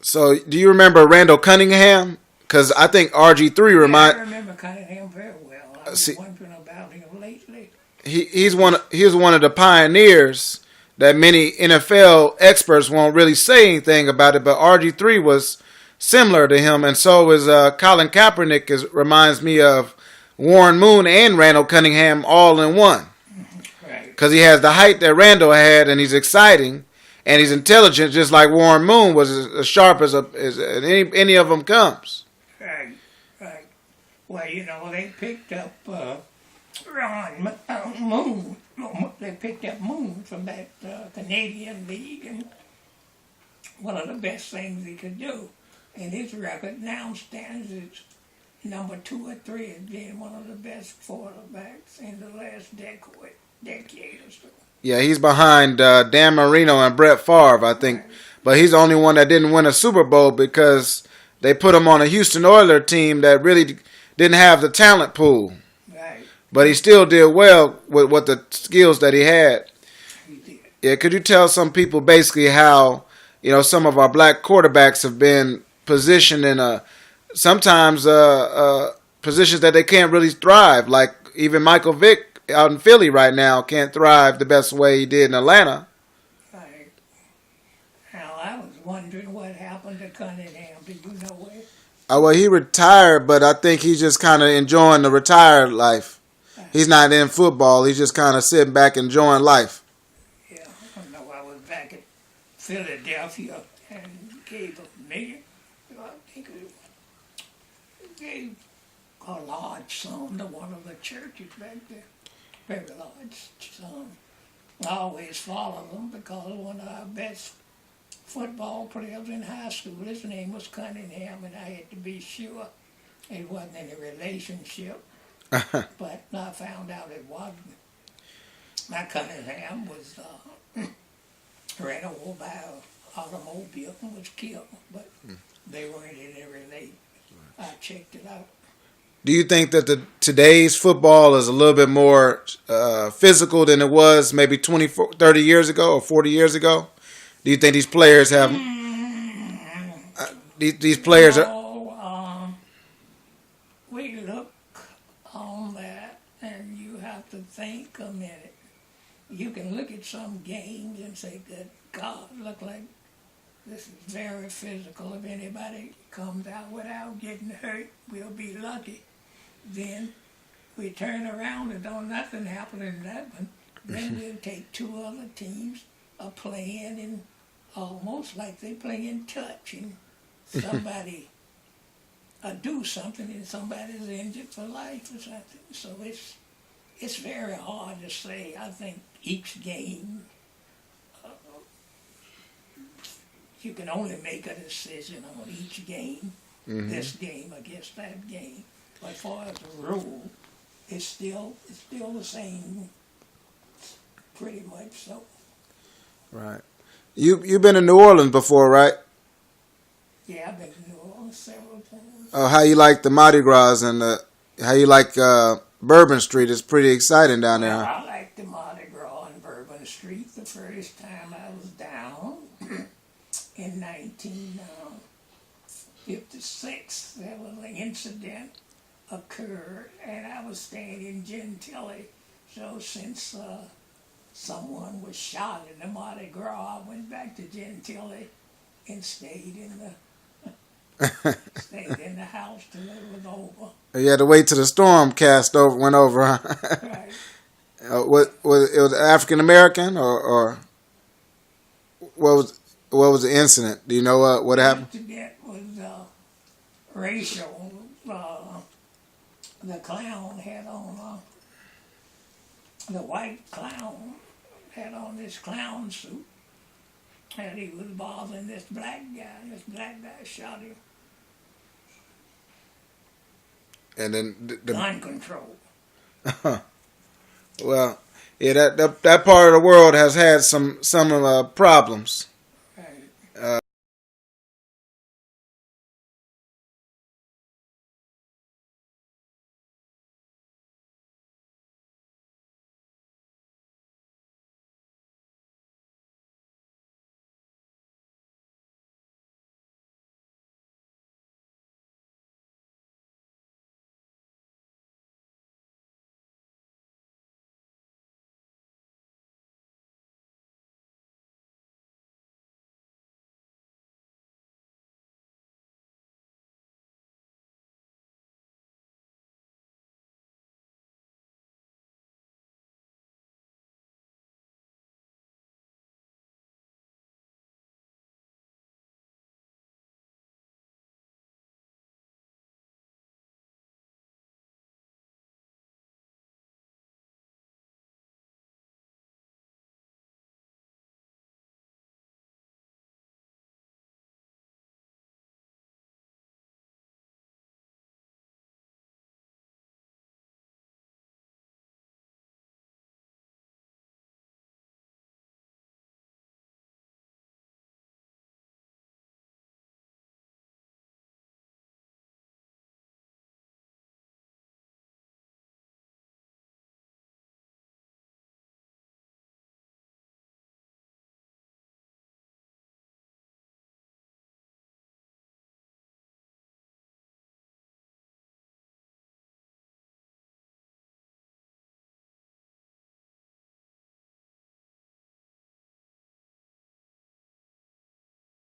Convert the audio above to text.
So, do you remember Randall Cunningham? Because I think RG3 Yeah, I remind. remember Cunningham very well. I was See, wondering about him lately. he was one of the pioneers that many NFL experts won't really say anything about it, but RG3 was similar to him, and so is Colin Kaepernick. Reminds me of Warren Moon and Randall Cunningham all in one, Right. because he has the height that Randall had, and he's exciting, and he's intelligent, just like Warren Moon was as sharp as any of them comes. Right. Right. Well, they picked up Ron Moon. They picked up Moon from that Canadian League, and one of the best things he could do. And his record now stands as number 2 or 3 as being one of the best quarterbacks in the last decade or so. Yeah, he's behind Dan Marino and Brett Favre, I think. Right. But he's the only one that didn't win a Super Bowl because they put him on a Houston Oilers team that really didn't have the talent pool. Right. But he still did well with what the skills that he had. He did. Yeah, could you tell some people basically how, some of our black quarterbacks have been positioned in sometimes positions that they can't really thrive, like even Michael Vick out in Philly right now can't thrive the best way he did in Atlanta. Right. Now, I was wondering what happened to Cunningham. Do you know it? Well, he retired, but I think he's just kind of enjoying the retired life. He's not in football. He's just kind of sitting back enjoying life. Yeah, I know I was back in Philadelphia and gave $1 million. I think it gave a large sum to one of the churches back there. Very large sum. I always follow them because one of our best football players in high school, his name was Cunningham, and I had to be sure it wasn't any relationship. But I found out it wasn't. My Cunningham was ran over by an automobile and was killed, but they weren't in any relation. I checked it out. Do you think that today's football is a little bit more physical than it was maybe 20, 30 years ago or 40 years ago? Do you think these players have these players are? We look on that, and you have to think a minute. You can look at some games and say, "Good God, look like this is very physical. If anybody comes out without getting hurt, we'll be lucky." Then we turn around and don't nothing happen in that one. Then we'll take 2 other teams are playing and almost like they play in touch, and somebody do something and somebody's injured for life or something. So it's very hard to say. I think each game you can only make a decision on each game. Mm-hmm. This game against that game. But as far as the rule, it's still the same, pretty much so. Right. You've been in New Orleans before, right? Yeah, I've been to New Orleans several times. How you like the Mardi Gras and how you like Bourbon Street? It's pretty exciting down there. Well, I like the Mardi Gras on Bourbon Street. The first time I was down in 1956, there was an incident occurred, and I was staying in Gentilly. So since someone was shot in the Mardi Gras, I went back to Gentilly and stayed in the house till it was over. You had to wait till the storm went over, huh? Right. What was it? Was African American or what was the incident? Do you know what happened? The incident was racial. The clown had on the white clown had on this clown suit, and he was bothering this black guy. This black guy shot him. And then Gun control. Well, yeah, that part of the world has had some problems.